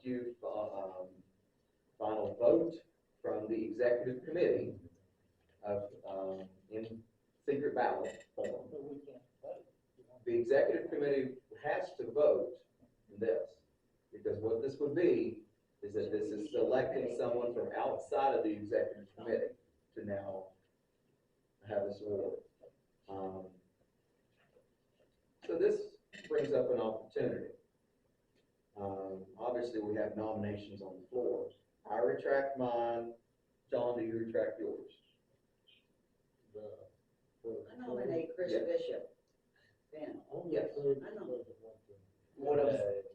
you final vote from the executive committee of in secret ballot form. The executive committee has to vote this, because what this would be is that this is selecting someone from outside of the executive committee to now have this award. So this brings up an opportunity. Obviously, we have nominations on the floor. I retract mine. John, do you retract yours? I nominate Chris Bishop. Ben. Yes. I know.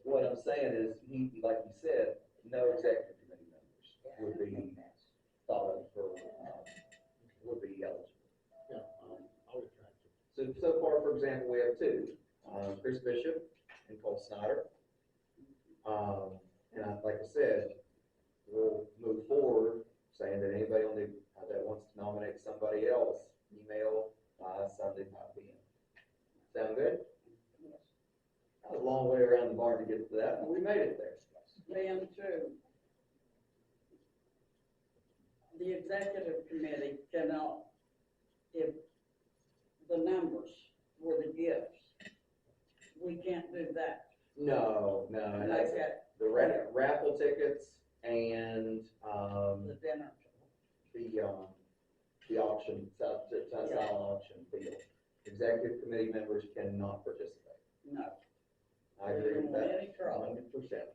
What I'm saying is, he, like you said, no executive committee members would be thought of for, would be eligible. Yeah, I'll retract it. So far, for example, we have two, Chris Bishop and Cole Snyder. Like I said, we'll move forward saying that anybody on the, that wants to nominate somebody else, email by Sunday 5 p.m. Sound good? Yes. That was a long way around the barn to get to that, but we made it there. Ben, too. The executive committee cannot, if the numbers were the gifts, we can't do that. No, Like that, the raffle tickets and the dinner. the auction, silent auction deal. Executive committee members cannot participate. No. I agree with that. Any trouble. 100%.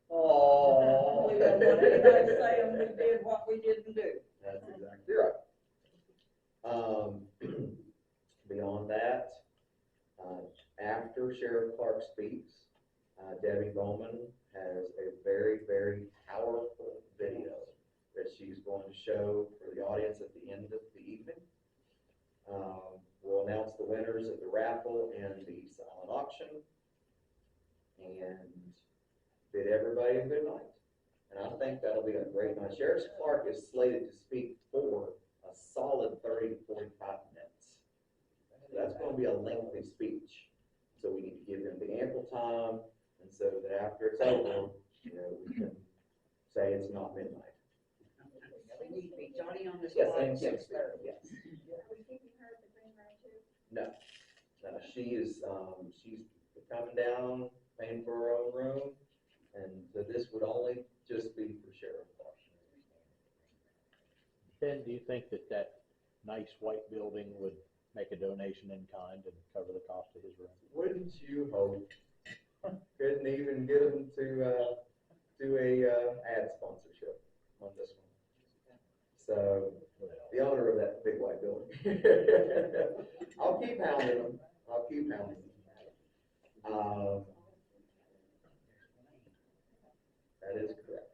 Oh, we don't want anybody saying we did what we didn't do. That's exactly right. Beyond that, after Sheriff Clark speaks, Debbie Bowman has a very, very powerful video that she's going to show for the audience at the end of the evening. We'll announce the winners of the raffle and the silent auction, and bid everybody a good night. And I think that'll be a great night. Sheriff Clark is slated to speak for a solid 30 to 45 minutes. That's going to be a lengthy speech. So we need to give him the ample time, and so that after it's over, you know, we can say it's not midnight. We need to be Johnny on the Yes, spot. same, Yes, sir. yes. Are we keeping her at the Greenbrier too? No, she is, she's coming down, paying for her own room, and so this would only just be for Sheriff Clark. Ben, do you think that that nice white building would make a donation in kind and cover the cost of his room? Wouldn't you hope? Couldn't even get him to do a ad sponsorship on this one. So the owner of that big white building. I'll keep hounding him. That is correct.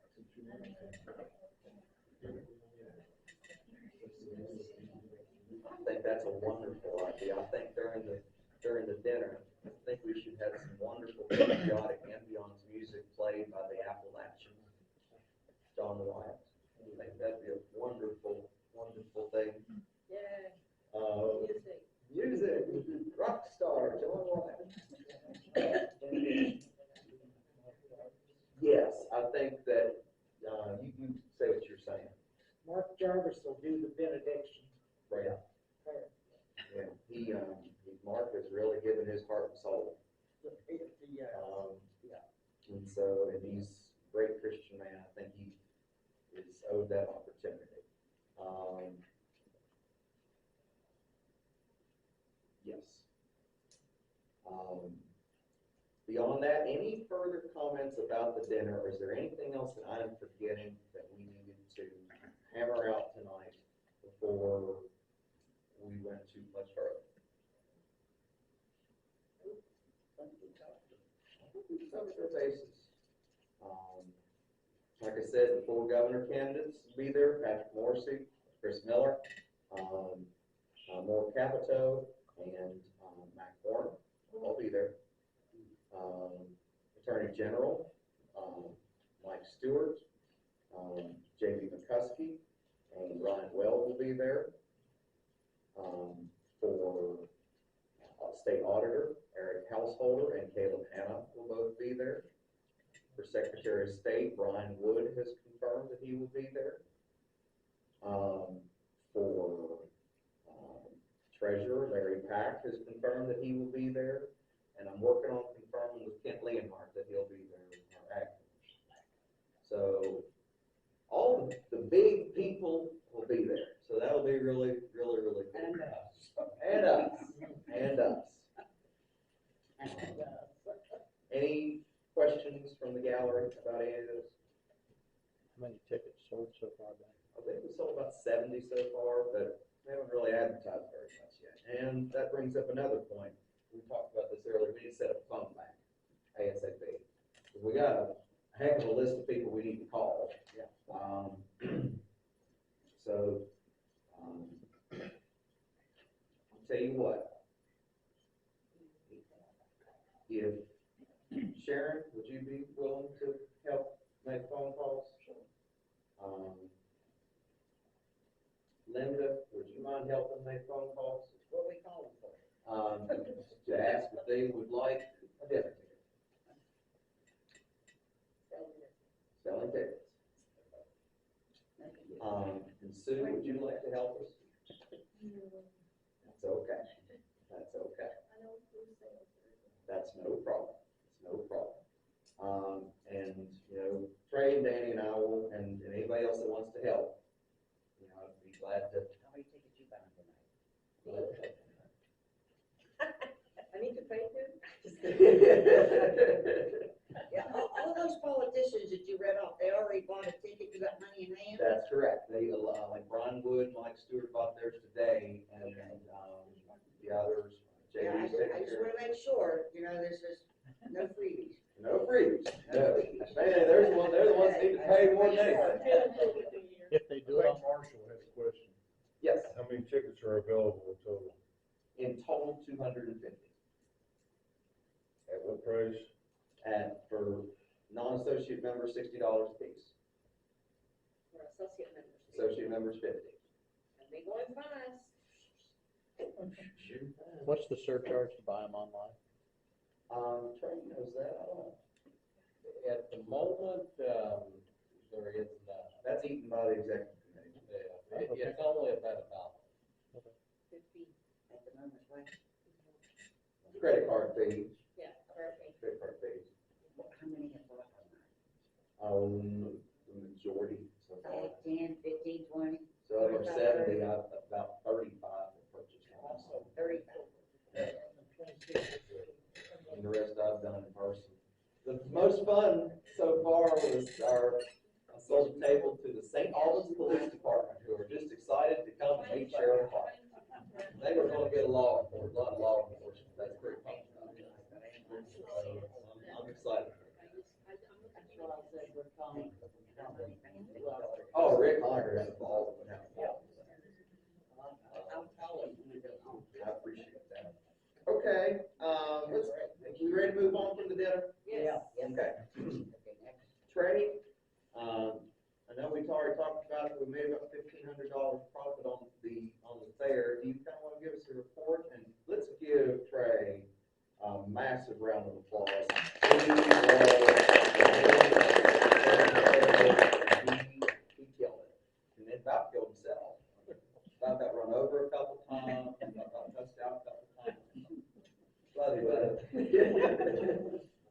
I think that's a wonderful idea. I think during the dinner, I think we should have some wonderful patriotic ambiance music played by the Appalachian John Wyatt. I think that'd be a wonderful, wonderful thing. Yeah. Music, rock star John Wyatt. Yes, I think that you say what you're saying. Mark Jarvis will do the benediction. Right. Yeah, Mark has really given his heart and soul. And so, and he's a great Christian man. I think he is owed that opportunity. Yes. Beyond that, any further comments about the dinner, or is there anything else that I'm forgetting that we needed to hammer out tonight before we went too much further? I think we covered our bases. Like I said, the 4 governor candidates will be there: Patrick Morrissey, Chris Miller, Moore Capito, and Mac Warren will all be there. Attorney General Mike Stewart, J.B. McCuskey, and Ryan Weld will be there. For State Auditor Eric Householder and Caleb Hanna will both be there. For Secretary of State, Brian Wood has confirmed that he will be there. For Treasurer, Larry Pack has confirmed that he will be there. And I'm working on confirming with Kent Leonhardt that he'll be there with our actors. So all the big people will be there. So that'll be really, really, really cool. And us. And us. And us. Any questions from the gallery about any of this? How many tickets sold so far, Ben? I think we sold about 70 so far, but we haven't really advertised very much yet. And that brings up another point. We talked about this earlier. We need to set up a phone bank, ASAP. We got a heck of a list of people we need to call. Yeah. So, I'll tell you what. If Sharon, would you be willing to help make phone calls? Linda, would you mind helping make phone calls? What we call them for? To ask if they would like a dinner ticket, selling tickets. And Sue, would you like to help us? That's okay. That's okay. That's no problem. It's no problem. And, you know, Trey and Danny and I will, and anybody else that wants to help, you know, I'd be glad to. How many tickets you buying tonight? I need to pay too? Yeah, all those politicians that you read off, they already bought a ticket, you got money in hand? That's correct. They, like Brian Wood, Mike Stewart bought theirs today, and, the others, Yeah, I JD just wanna make sure, you know, there's just no freebies. No freebies. No. Man, they're the ones that need to pay more than anything. If they do it on, Marshall has a question. Yes, How many tickets are available in total? in total, 250. At what price? And for non-associate members, $60 a piece. For associate members. Associate members, 50. And they going fast. what's the surcharge to buy them online? Trey knows that, I don't know. At the moment, there is none. That's eaten by the executive committee. It's only about $1. 50 at the moment, right? Credit card fee, Yeah, perfect. credit card fees. How many have bought The majority so far. 10, 15, 20? So over 70, about 35 have purchased also. 30. And the rest I've done in person. The most fun so far was I sold a table to the St. Albans Police Department, who are just excited to come and meet Sheriff Clark. They were gonna get a lot of law enforcement, that's pretty fun. I'm excited. Oh, Rick Honor has a ball with him. I appreciate that. Okay, we ready to move on from the dinner? Yeah. Okay. Trey, I know we already talked about it, we made about $1,500 profit on the fair. Do you kind of want to give us a report? And let's give Trey a massive round of applause. He killed it. And then about killed himself. About got run over a couple times, about touched out a couple times. Love you, buddy.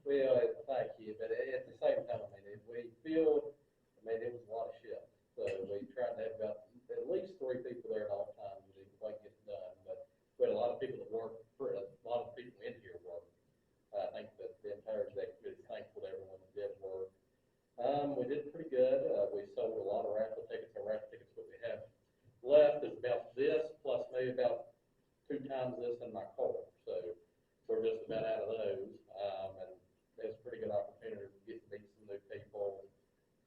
Well, thank you, but at the same time, we feel, it was a lot of shifts. So we tried to have about at least 3 people there at all times, so the thing gets done. But we had a lot of people that work, a lot of people in here work. I think that the entire executive is thankful to everyone that did work. We did pretty good. We sold a lot of raffle tickets. Our raffle tickets that we have left is about this, plus maybe about 2 times this in my car. So we're just about out of those. And it's a pretty good opportunity to get to meet some new people.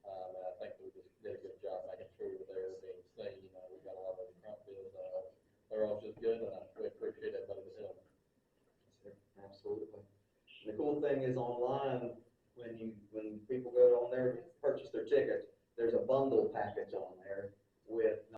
And I think we just did a good job making sure we were there being seen. We got a lot of the front bids. They're all just good, and we appreciate everybody that's helping. Absolutely. And the cool thing is online, when people go on there to purchase their tickets, there's a bundle package on there with